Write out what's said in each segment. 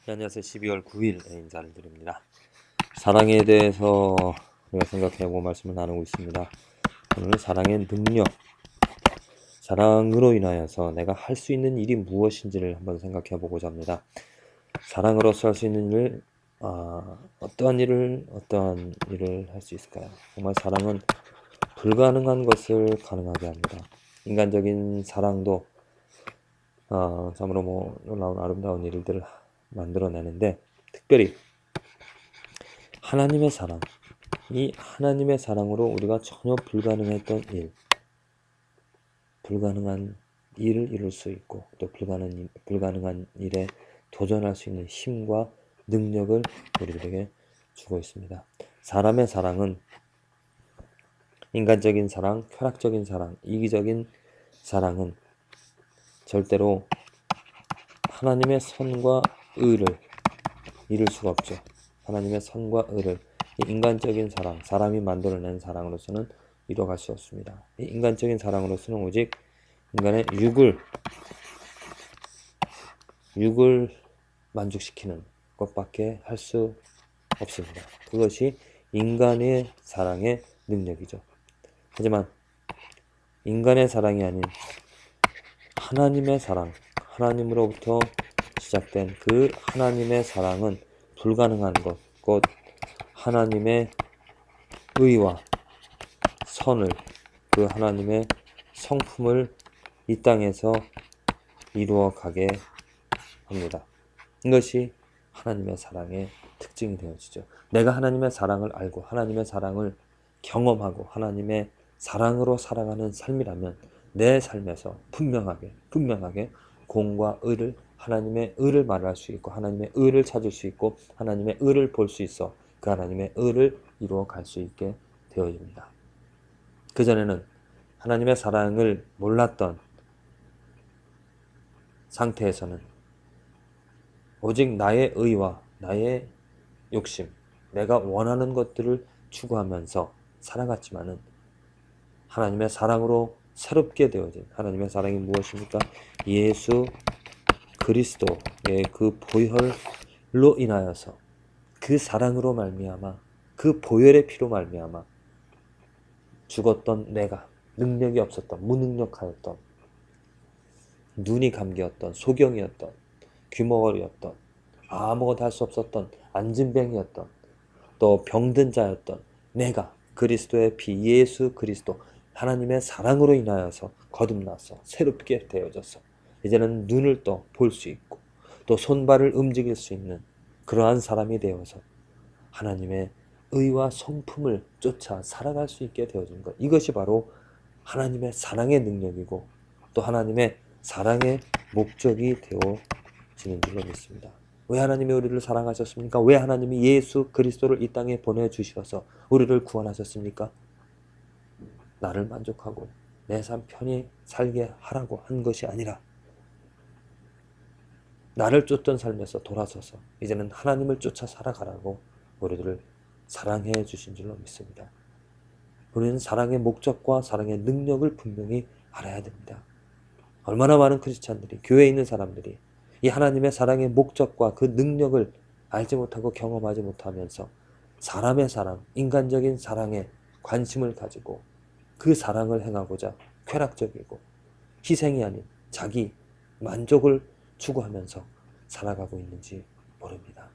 네, 안녕하세요. 12월 9일 인사를 드립니다. 사랑에 대해서 우리가 생각해보고 말씀을 나누고 있습니다. 오늘은 사랑의 능력, 사랑으로 인하여서 내가 할 수 있는 일이 무엇인지를 한번 생각해 보고자 합니다. 사랑으로서 할 수 있는 일, 어떠한 일을 할 수 있을까요? 정말 사랑은 불가능한 것을 가능하게 합니다. 인간적인 사랑도 참으로 놀라운 아름다운 일들을 만들어내는데, 특별히 하나님의 사랑, 이 하나님의 사랑으로 우리가 전혀 불가능했던 불가능한 일을 이룰 수 있고, 또 불가능한 일에 도전할 수 있는 힘과 능력을 우리들에게 주고 있습니다. 사람의 사랑은 인간적인 사랑, 쾌락적인 사랑, 이기적인 사랑은 절대로 하나님의 선과 의를 이룰 수가 없죠. 하나님의 선과 의를 이 인간적인 사랑, 사람이 만들어낸 사랑으로서는 이뤄갈 수 없습니다. 이 인간적인 사랑으로서는 오직 인간의 육을 만족시키는 것밖에 할 수 없습니다. 그것이 인간의 사랑의 능력이죠. 하지만 인간의 사랑이 아닌 하나님의 사랑, 하나님으로부터 시작된 그 하나님의 사랑은 불가능한 것, 곧 하나님의 의와 선을, 그 하나님의 성품을 이 땅에서 이루어가게 합니다. 이것이 하나님의 사랑의 특징이 되어지죠. 내가 하나님의 사랑을 알고 하나님의 사랑을 경험하고 하나님의 사랑으로 살아가는 삶이라면 내 삶에서 분명하게 공과 의를, 하나님의 의를 말할 수 있고 하나님의 의를 찾을 수 있고 하나님의 의를 볼 수 있어 그 하나님의 의를 이루어 갈 수 있게 되어집니다. 그전에는 하나님의 사랑을 몰랐던 상태에서는 오직 나의 의와 나의 욕심, 내가 원하는 것들을 추구하면서 살아갔지만은 하나님의 사랑으로 새롭게 되어진 하나님의 사랑이 무엇입니까? 예수 그리스도의 그 보혈로 인하여서 그 사랑으로 말미암아 그 보혈의 피로 말미암아 죽었던 내가 능력이 없었던 무능력하였던 눈이 감기였던 소경이었던 귀머거리였던 아무것도 할 수 없었던 안진뱅이였던 또 병든 자였던 내가 그리스도의 피 예수 그리스도 하나님의 사랑으로 인하여서 거듭나서 새롭게 되어져서 이제는 눈을 떠 볼 수 있고 또 손발을 움직일 수 있는 그러한 사람이 되어서 하나님의 의와 성품을 쫓아 살아갈 수 있게 되어진 것, 이것이 바로 하나님의 사랑의 능력이고 또 하나님의 사랑의 목적이 되어지는 줄로 믿습니다. 왜 하나님이 우리를 사랑하셨습니까? 왜 하나님이 예수 그리스도를 이 땅에 보내주셔서 우리를 구원하셨습니까? 나를 만족하고 내 삶 편히 살게 하라고 한 것이 아니라 나를 쫓던 삶에서 돌아서서 이제는 하나님을 쫓아 살아가라고 우리들을 사랑해 주신 줄로 믿습니다. 우리는 사랑의 목적과 사랑의 능력을 분명히 알아야 됩니다. 얼마나 많은 크리스찬들이, 교회에 있는 사람들이 이 하나님의 사랑의 목적과 그 능력을 알지 못하고 경험하지 못하면서 사람의 사랑, 인간적인 사랑에 관심을 가지고 그 사랑을 행하고자 쾌락적이고 희생이 아닌 자기 만족을 추구하면서 살아가고 있는지 모릅니다.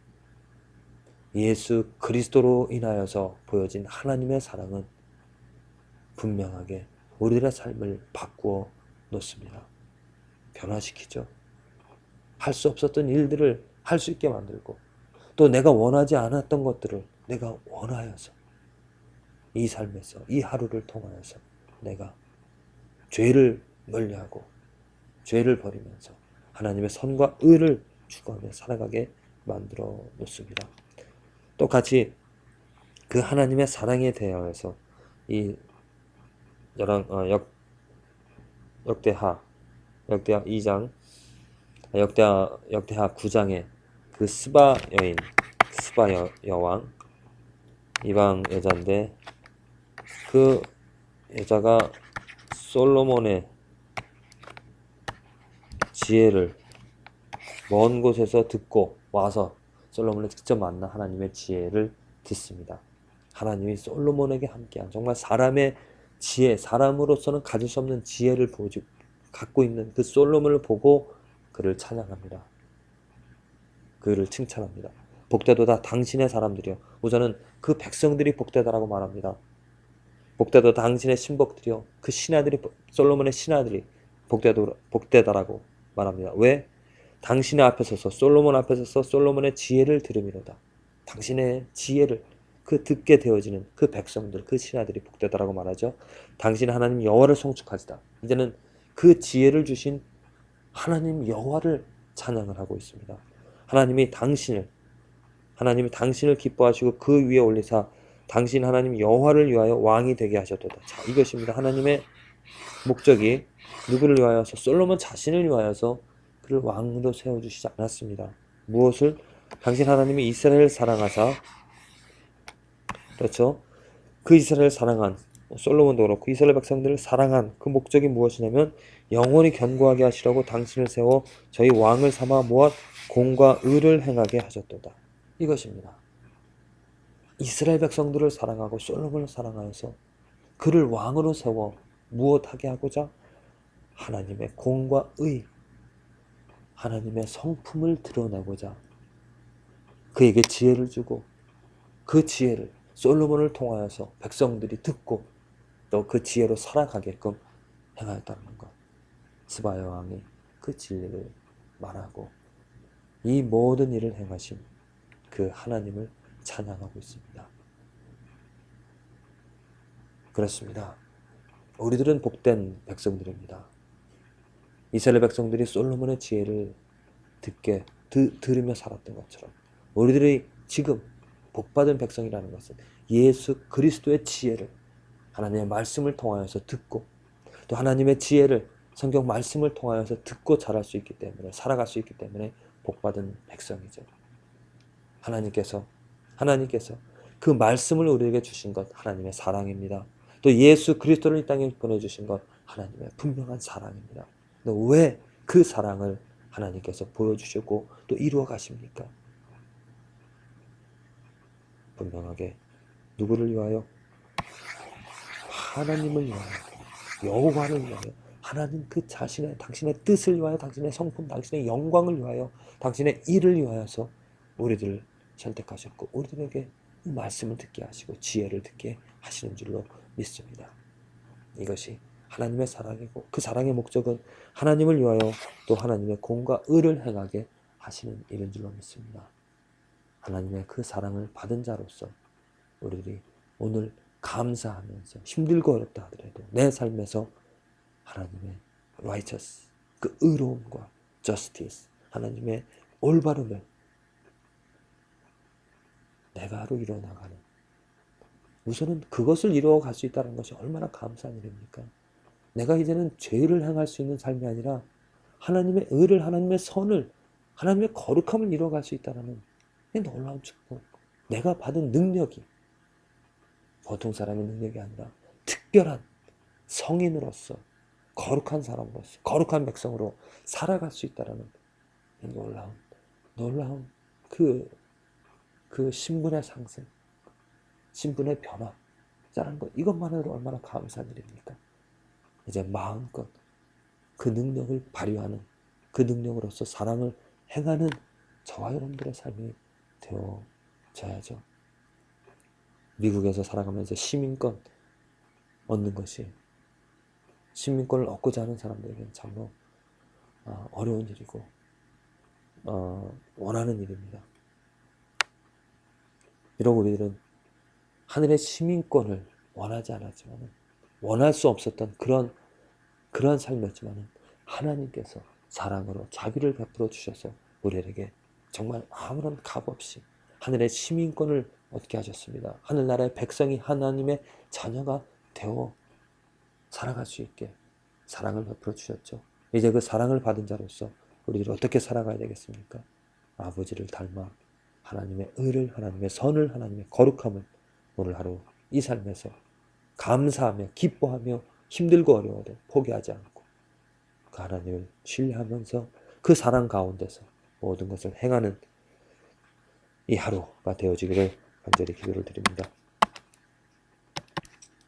예수 그리스도로 인하여서 보여진 하나님의 사랑은 분명하게 우리의 삶을 바꾸어 놓습니다. 변화시키죠. 할 수 없었던 일들을 할 수 있게 만들고 또 내가 원하지 않았던 것들을 내가 원하여서 이 삶에서 이 하루를 통하여서 내가 죄를 멀리하고 죄를 버리면서 하나님의 선과 의를 추구하며 살아가게 만들어 놓습니다. 똑같이 그 하나님의 사랑에 대하여서 이 역대하 2장 역대하 9장에 그 스바 여왕 이방 여자인데 그 여자가 솔로몬의 지혜를 먼 곳에서 듣고 와서 솔로몬을 직접 만나 하나님의 지혜를 듣습니다. 하나님이 솔로몬에게 함께한 정말 사람의 지혜, 사람으로서는 가질 수 없는 지혜를 갖고 있는 그 솔로몬을 보고 그를 찬양합니다. 그를 칭찬합니다. 복되도다 당신의 사람들이여. 우선은 그 백성들이 복되다라고 말합니다. 복되도다 당신의 신복들이여. 그 신하들이, 솔로몬의 신하들이 복되다라고 말합니다. 왜? 당신의 앞에 서서, 솔로몬 앞에 서서 솔로몬의 지혜를 들으미로다. 당신의 지혜를 그 듣게 되어지는 그 백성들, 그 신하들이 복되다라고 말하죠. 당신 하나님 여호와를 송축하시다. 이제는 그 지혜를 주신 하나님 여호와를 찬양을 하고 있습니다. 하나님이 당신을 기뻐하시고 그 위에 올리사 당신 하나님 여호와를 위하여 왕이 되게 하셨도다. 자, 이것입니다. 하나님의 목적이 누구를 위하여서? 솔로몬 자신을 위하여서 그를 왕으로 세워주시지 않았습니다. 무엇을? 당신 하나님이 이스라엘을 사랑하사, 그렇죠? 그 이스라엘을 사랑한, 솔로몬도 그렇고 이스라엘 백성들을 사랑한 그 목적이 무엇이냐면 영원히 견고하게 하시려고 당신을 세워 저희 왕을 삼아 모아 공과 의를 행하게 하셨도다. 이것입니다. 이스라엘 백성들을 사랑하고 솔로몬을 사랑하여서 그를 왕으로 세워 무엇하게 하고자? 하나님의 공과 의, 하나님의 성품을 드러내고자 그에게 지혜를 주고 그 지혜를 솔로몬을 통하여서 백성들이 듣고 또 그 지혜로 살아가게끔 행하였다는 것. 스바야 왕이 그 진리를 말하고 이 모든 일을 행하신 그 하나님을 찬양하고 있습니다. 그렇습니다. 우리들은 복된 백성들입니다. 이스라엘 백성들이 솔로몬의 지혜를 들으며 살았던 것처럼 우리들이 지금 복받은 백성이라는 것은 예수 그리스도의 지혜를 하나님의 말씀을 통하여서 듣고 또 하나님의 지혜를 성경 말씀을 통하여서 듣고 자랄 수 있기 때문에 살아갈 수 있기 때문에 복받은 백성이죠. 하나님께서 그 말씀을 우리에게 주신 것 하나님의 사랑입니다. 또 예수 그리스도를 이 땅에 보내주신 것 하나님의 분명한 사랑입니다. 왜 그 사랑을 하나님께서 보여주시고 또 이루어 가십니까? 분명하게 누구를 위하여? 하나님을 위하여, 여호와를 위하여, 하나님 그 자신의 당신의 뜻을 위하여, 당신의 성품, 당신의 영광을 위하여, 당신의 일을 위하여서 우리들을 선택하셨고 우리들에게 이 말씀을 듣게 하시고 지혜를 듣게 하시는 줄로 믿습니다. 이것이 하나님의 사랑이고 그 사랑의 목적은 하나님을 위하여 또 하나님의 공과 의를 행하게 하시는 일인 줄로 믿습니다. 하나님의 그 사랑을 받은 자로서 우리들이 오늘 감사하면서 힘들고 어렵다 하더라도 내 삶에서 하나님의 righteous, 그 의로움과 justice, 하나님의 올바름을 내가 하루 이뤄나가는, 우선은 그것을 이루어갈 수 있다는 것이 얼마나 감사한 일입니까? 내가 이제는 죄를 행할 수 있는 삶이 아니라 하나님의 의를, 하나님의 선을, 하나님의 거룩함을 이루어갈 수 있다는 이 놀라운 축복. 내가 받은 능력이 보통 사람의 능력이 아니라 특별한 성인으로서 거룩한 사람으로서 거룩한 백성으로 살아갈 수 있다는 놀라운 그 신분의 상승, 신분의 변화라는 것, 이것만으로 얼마나 감사한 일입니까? 이제 마음껏 그 능력을 발휘하는, 그 능력으로서 사랑을 행하는 저와 여러분들의 삶이 되어져야죠. 미국에서 살아가면서 시민권 얻는 것이, 시민권을 얻고자 하는 사람들에게는 참으로 어려운 일이고 원하는 일입니다. 비록 우리들은 하늘의 시민권을 원하지 않았지만, 원할 수 없었던 그런 삶이었지만 하나님께서 사랑으로 자비를 베풀어 주셔서 우리에게 정말 아무런 값 없이 하늘의 시민권을 얻게 하셨습니다. 하늘나라의 백성이 하나님의 자녀가 되어 살아갈 수 있게 사랑을 베풀어 주셨죠. 이제 그 사랑을 받은 자로서 우리들이 어떻게 살아가야 되겠습니까? 아버지를 닮아 하나님의 의를, 하나님의 선을, 하나님의 거룩함을 오늘 하루 이 삶에서 감사하며 기뻐하며 힘들고 어려워도 포기하지 않고 그 하나님을 신뢰하면서 그 사랑 가운데서 모든 것을 행하는 이 하루가 되어지기를 간절히 기도를 드립니다.